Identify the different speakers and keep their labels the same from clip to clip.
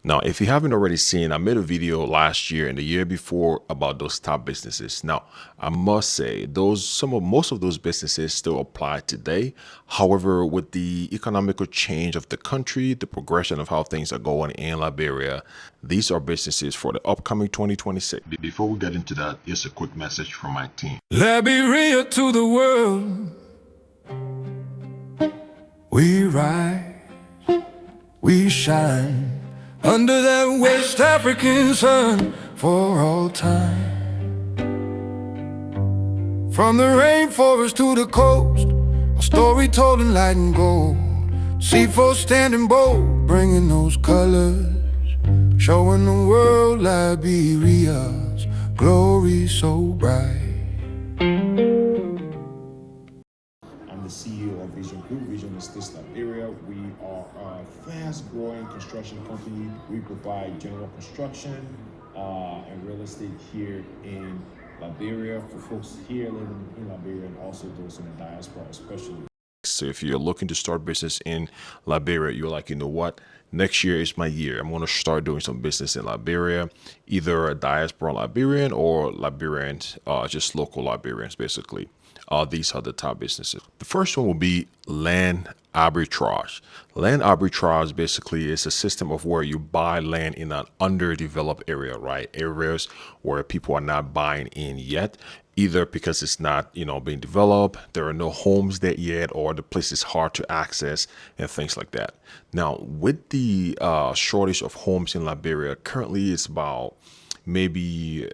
Speaker 1: Now, if you haven't already seen, I made a video last year and the year before about those top businesses. Now, I must say most of those businesses still apply today. However, with the economical change of the country, the progression of how things are going in Liberia, these are businesses for the upcoming 2026. Before we get into that, here's a quick message from my team.
Speaker 2: Liberia to the world, we rise, we shine under that West African sun for all time. From the rainforest to the coast, a story told in light and gold. Seafolk standing bold, bringing those colors, showing the world Liberia's glory so bright.
Speaker 3: I'm the CEO of Vision Group, Visionestatesliberia. We are a fast-growing construction company. We provide general construction and real estate here in Liberia for folks here living in Liberia and also those in the diaspora especially.
Speaker 1: So if you're looking to start business in Liberia, you're like, you know what? Next year is my year. I'm going to start doing some business in Liberia, either a diaspora Liberian or Liberians, just local Liberians, basically. These are the top businesses. The first one will be land arbitrage. Land arbitrage basically is a system of where you buy land in an underdeveloped area, right? Areas where people are not buying in yet, either because it's not, being developed, there are no homes there yet, or the place is hard to access and things like that. Now, with the shortage of homes in Liberia, currently it's about maybe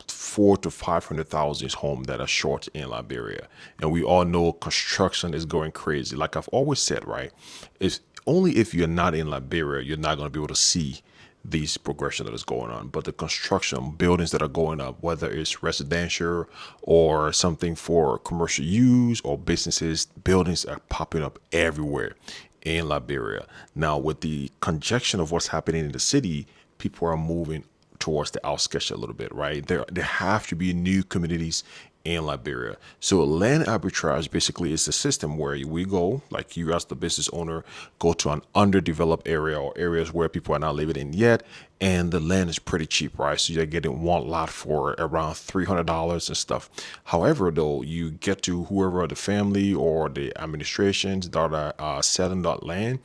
Speaker 1: 400,000 to 500,000 homes that are short in Liberia. And we all know construction is going crazy. Like I've always said, right? It's only if you're not in Liberia, you're not going to be able to see these progression that is going on. But the construction buildings that are going up, whether it's residential or something for commercial use or businesses, buildings are popping up everywhere in Liberia. Now, with the conjunction of what's happening in the city, people are moving towards the outskirts a little bit, right? There have to be new communities in Liberia. So land arbitrage basically is a system where we go, like you as the business owner, go to an underdeveloped area or areas where people are not living in yet, and the land is pretty cheap, right? So you're getting one lot for around $300 and stuff. However, though, you get to whoever the family or the administrations that are selling that land,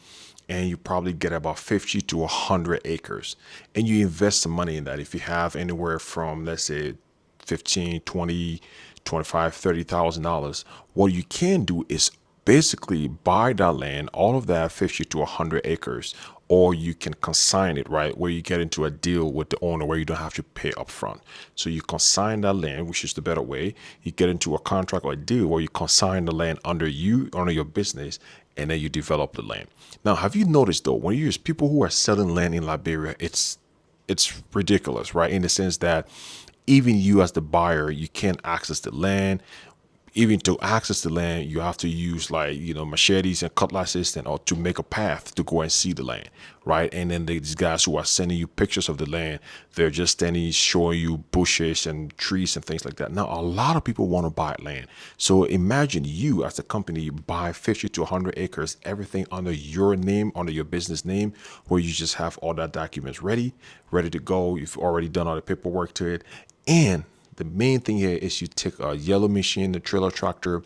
Speaker 1: and you probably get about 50 to 100 acres, and you invest some money in that. If you have anywhere from, let's say, 15, 20, 25, $30,000, what you can do is basically buy that land, all of that 50 to 100 acres, or you can consign it, right? Where you get into a deal with the owner where you don't have to pay upfront. So you consign that land, which is the better way. You get into a contract or a deal where you consign the land under your business, and then you develop the land. Now, have you noticed though, when you use people who are selling land in Liberia, it's ridiculous, right? In the sense that even you as the buyer, you can't access the land. Even to access the land, you have to use machetes and cutlasses or to make a path to go and see the land, right? And then these guys who are sending you pictures of the land, they're just standing showing you bushes and trees and things like that. Now, a lot of people want to buy land. So imagine you as a company, you buy 50 to 100 acres, everything under your name, under your business name, where you just have all that documents ready to go. You've already done all the paperwork to it. And the main thing here is you take a yellow machine, the trailer tractor,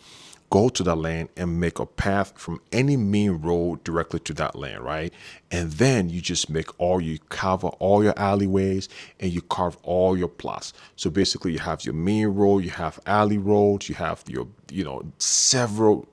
Speaker 1: go to that land and make a path from any main road directly to that land, right? And then you just cover all your alleyways and you carve all your plots. So basically you have your main road, you have alley roads, you have your, several,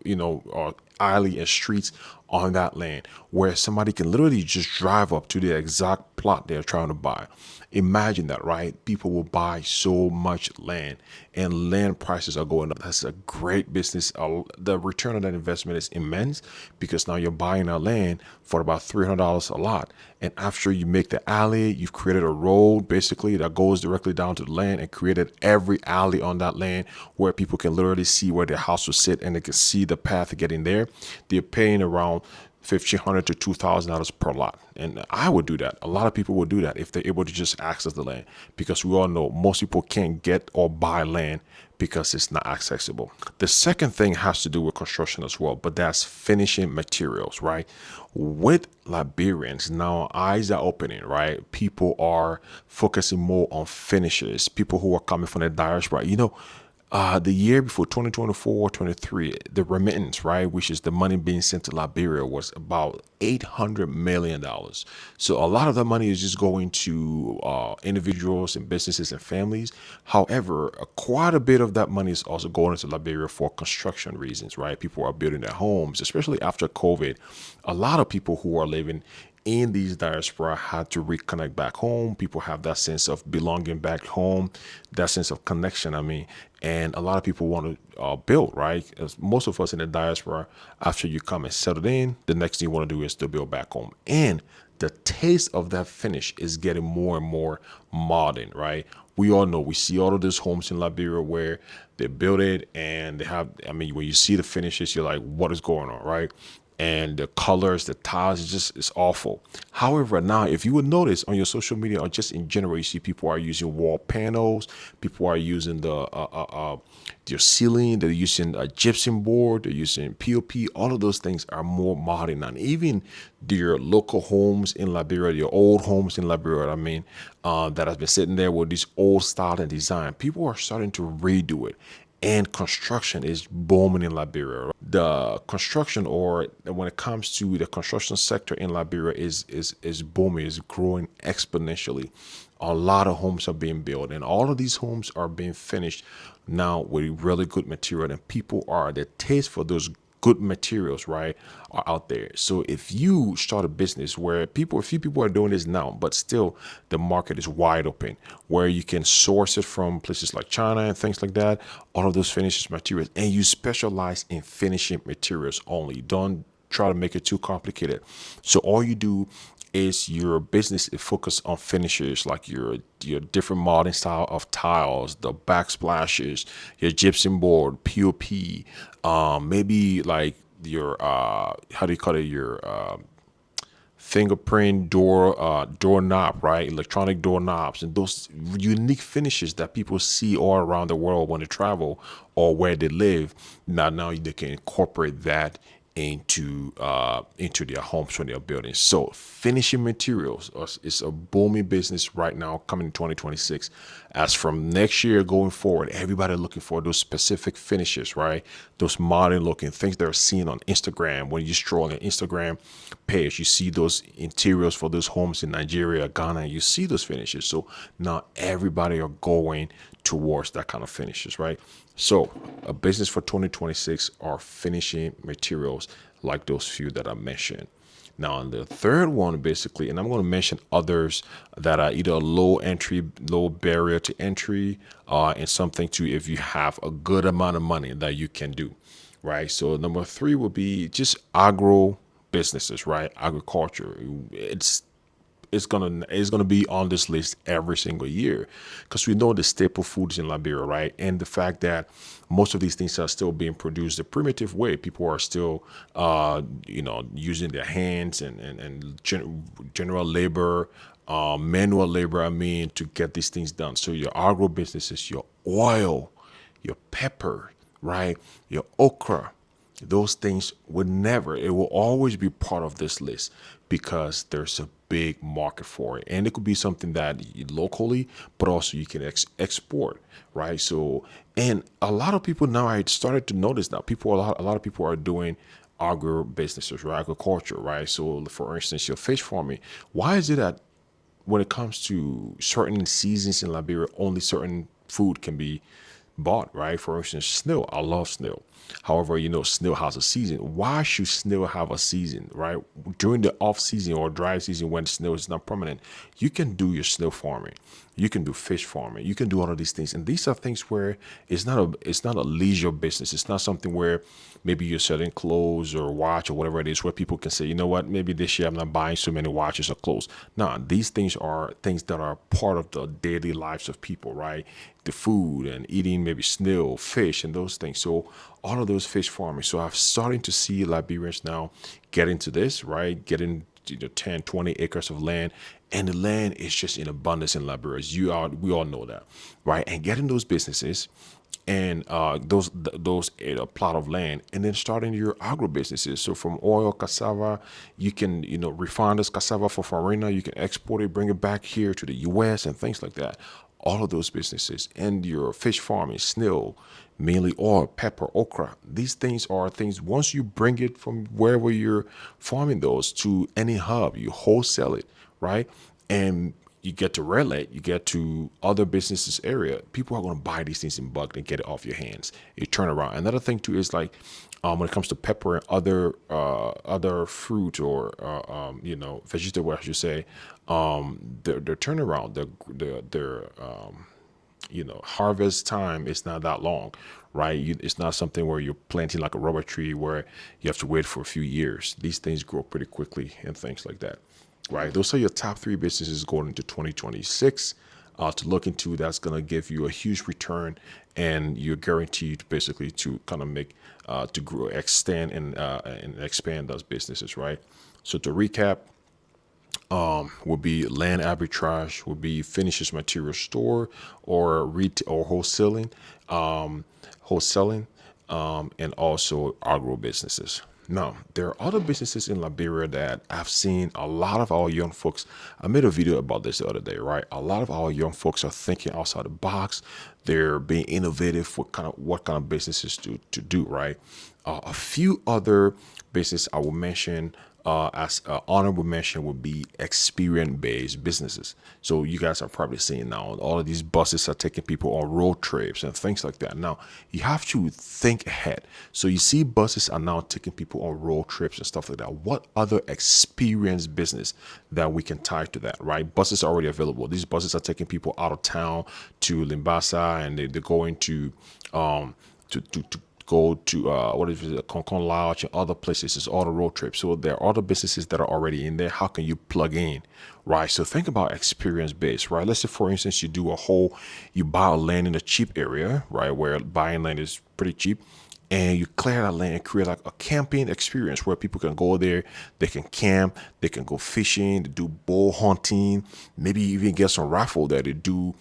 Speaker 1: alley and streets on that land where somebody can literally just drive up to the exact plot they're trying to buy. Imagine that, right? People will buy so much land and land prices are going up. That's a great business. The return on that investment is immense because now you're buying that land for about $300 a lot. And after you make the alley, you've created a road basically that goes directly down to the land and created every alley on that land where people can literally see where their house will sit and they can see the path getting there. They're paying around $1,500 to $2,000 per lot. And I would do that. A lot of people would do that if they're able to just access the land, because we all know most people can't get or buy land because it's not accessible. The second thing has to do with construction as well, but that's finishing materials, right? With Liberians, now eyes are opening, right? People are focusing more on finishes. People who are coming from the diaspora, the year before 2024, 23, the remittance, right, which is the money being sent to Liberia, was about $800 million. So a lot of that money is just going to individuals and businesses and families. However, quite a bit of that money is also going into Liberia for construction reasons, right? People are building their homes, especially after COVID. A lot of people who are living in these diaspora had to reconnect back home. People have that sense of belonging back home, that sense of connection. And a lot of people want to build, right? As most of us in the diaspora, after you come and settle in, the next thing you want to do is to build back home. And the taste of that finish is getting more and more modern, right? We all know, we see all of these homes in Liberia where they build it and they have, when you see the finishes, you're like, what is going on, right? And the colors, the tiles, it's awful. However, now if you would notice on your social media or just in general, you see people are using wall panels, people are using their ceiling, they're using a gypsum board, they're using POP. All of those things are more modern, and even your local homes in Liberia, your old homes in Liberia, that has been sitting there with this old style and design. People are starting to redo it. And construction is booming in Liberia. The construction, or when it comes to the construction sector in Liberia, is booming, is growing exponentially. A lot of homes are being built, and all of these homes are being finished now with really good material. And the taste for those good materials, right, are out there. So if you start a business where a few people are doing this now, but still the market is wide open, where you can source it from places like China and things like that, all of those finished materials, and you specialize in finishing materials only. Don't try to make it too complicated. So all you do is your business is focused on finishes, like your different modern style of tiles, the backsplashes, your gypsum board, POP, maybe like your how do you call it, your fingerprint doorknob, right? Electronic doorknobs, and those unique finishes that people see all around the world when they travel or where they live. Now they can incorporate that into their homes when they're building. So finishing materials is a booming business right now, coming in 2026. As from next year going forward, everybody looking for those specific finishes, right? Those modern looking things they're seeing on Instagram. When you stroll on an Instagram page, you see those interiors for those homes in Nigeria, Ghana, and you see those finishes. So now everybody are going towards that kind of finishes, right? So a business for 2026 are finishing materials like those few that I mentioned. Now, on the third one, basically, and I'm going to mention others that are either low barrier to entry, and something to, if you have a good amount of money that you can do, right? So number 3 would be just agro businesses, right? Agriculture. It's gonna be on this list every single year, because we know the staple foods in Liberia, right? And the fact that most of these things are still being produced the primitive way. People are still using their hands and general labor, manual labor, to get these things done. So your agro businesses, your oil, your pepper, right? Your okra, those things it will always be part of this list, because there's a big market for it, and it could be something that locally, but also you can export, right? So, and a lot of people now, I started to notice now, a lot of people are doing agro businesses, right? Agriculture, right? So, for instance, your fish farming. Why is it that when it comes to certain seasons in Liberia, only certain food can be bought, right? For instance, snail. I love snail. However, snail has a season. Why should snail have a season, right? During the off season or dry season, when snail is not permanent, you can do your snail farming. You can do fish farming. You can do all of these things. And these are things where it's not a leisure business. It's not something where maybe you're selling clothes or watch or whatever it is, where people can say, you know what, maybe this year I'm not buying so many watches or clothes. No, these things are things that are part of the daily lives of people, right? the food and eating maybe snail, fish, and those things. So all of those fish farming. So I'm starting to see Liberians now get into this, right? Getting 10, 20 acres of land, and the land is just in abundance in Liberia. We all know that, right? And getting those businesses and those plot of land, and then starting your agro businesses. So from oil, cassava, you can refine this cassava for farina, you can export it, bring it back here to the U.S. and things like that. All of those businesses, and your fish farming, snail, mainly oil, pepper, okra. These things are things, once you bring it from wherever you're farming those to any hub, you wholesale it, right? And you get to Redlet, you get to other businesses area, people are going to buy these things in bulk and get it off your hands. You turn around. Another thing too is like when it comes to pepper and other fruit or vegetable, I should say, their turnaround, their harvest time is not that long, right? It's not something where you're planting like a rubber tree where you have to wait for a few years. These things grow pretty quickly and things like that, right? Those are your top 3 businesses going into 2026 to look into. That's going to give you a huge return, and you're guaranteed basically to kind of make to grow, extend, and expand those businesses, right? So to recap, would be land arbitrage, would be finishes material store or retail or wholesaling, and also agro businesses. Now, there are other businesses in Liberia that I've seen a lot of our young folks. I made a video about this the other day, right? A lot of our young folks are thinking outside the box. They're being innovative for what kind of businesses to do, right? A few other business I will mention as honorable mention would be experience-based businesses. So you guys are probably seeing now all of these buses are taking people on road trips and things like that. Now you have to think ahead. So you see buses are now taking people on road trips and stuff like that. What other experience business that we can tie to that, right? Buses are already available. These buses are taking people out of town to Limbasa, and they're going to go to what is it, Concon Lodge and other places. It's all the road trips. So there are other businesses that are already in there. How can you plug in, right? So think about experience based, right? Let's say, for instance, you buy a land in a cheap area, right, where buying land is pretty cheap, and you clear that land and create like a camping experience where people can go there, they can camp, they can go fishing, they do bull hunting, maybe even get some raffle there. They do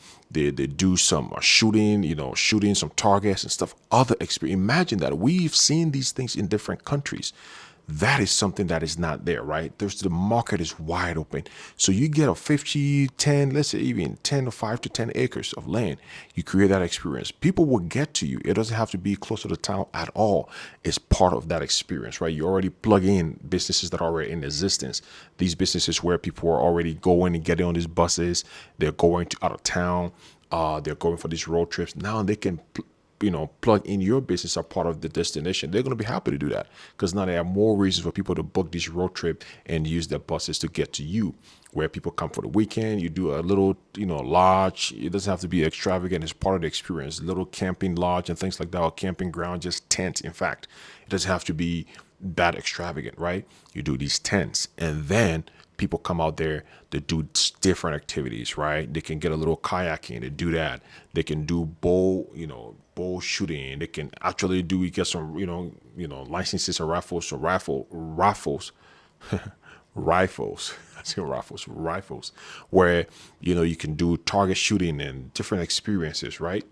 Speaker 1: some shooting some targets and stuff. Other experience. Imagine that. We've seen these things in different countries. That is something that is not there, right? The market is wide open. So you get a 50, 10, let's say even 10 or 5 to 10 acres of land. You create that experience. People will get to you. It doesn't have to be close to the town at all. It's part of that experience, right? You already plug in businesses that are already in existence. These businesses where people are already going and getting on these buses. They're going to out of town. They're going for these road trips. Now they can plug in your business as part of the destination. They're going to be happy to do that because now there are more reasons for people to book this road trip and use their buses to get to you. Where people come for the weekend, you do a little, lodge. It doesn't have to be extravagant. It's part of the experience. Little camping lodge and things like that, or camping ground, just tents. In fact, it doesn't have to be that extravagant, right? You do these tents, and then people come out there to do different activities, right? They can get a little kayaking, they do that. They can do bow shooting. They can actually get some, licenses or raffles. So rifles. I say rifles, where, you can do target shooting and different experiences, right?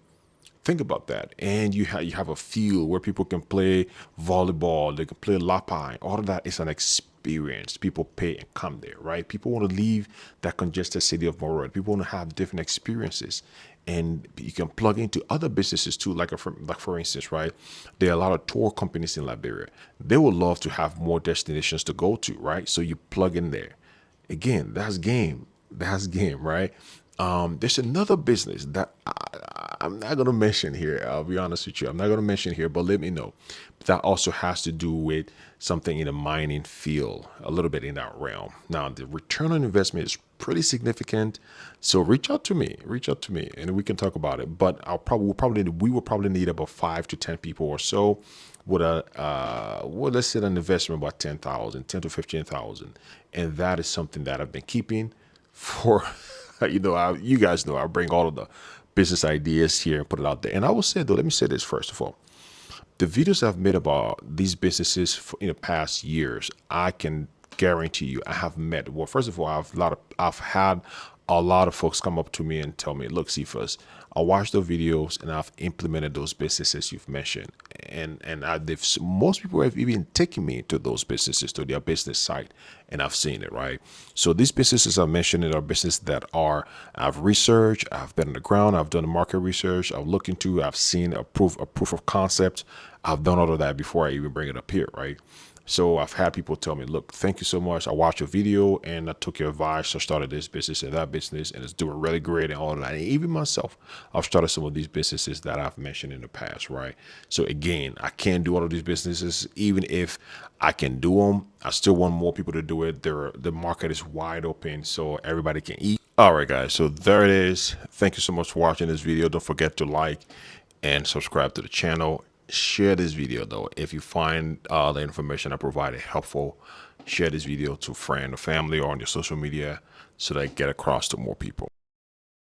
Speaker 1: Think about that. And you have a field where people can play volleyball, they can play lapai. All of that is an experience. People pay and come there, right? People want to leave that congested city of Monroe. People want to have different experiences. And you can plug into other businesses too, like for instance, right? There are a lot of tour companies in Liberia. They would love to have more destinations to go to, right? So you plug in there. Again, that's game. Right? There's another business that I'm not going to mention here. I'll be honest with you. I'm not going to mention here, but let me know. That also has to do with something in the mining field, a little bit in that realm. Now, the return on investment is pretty significant. So reach out to me, and we can talk about it. But we will probably need about 5 to 10 people or so with let's say an investment about 10 to 15,000. And that is something that I've been keeping for, you guys know I bring all of the business ideas here and put it out there. And I will say though, let me say this first of all. The videos I've made about these businesses in the past years, I can guarantee you I have met, well, first of all, I've had a lot of folks come up to me and tell me, look, Cephas, I watched the videos and I've implemented those businesses you've mentioned. Most people have even taken me to those businesses, to their business site, and I've seen it, right? So these businesses I mentioned are businesses that I've researched, I've been on the ground, I've done the market research, I've looked into, I've seen a proof of concept. I've done all of that before I even bring it up here, right? So I've had people tell me, look, thank you so much. I watched your video and I took your advice. I started this business and that business, and it's doing really great and all of that. And even myself, I've started some of these businesses that I've mentioned in the past, right? So again, I can't do all of these businesses. Even if I can do them, I still want more people to do it. The market is wide open so everybody can eat. All right, guys. So there it is. Thank you so much for watching this video. Don't forget to like and subscribe to the channel. Share this video though. If you find the information I provided helpful, share this video to a friend or family or on your social media so that I get across to more people.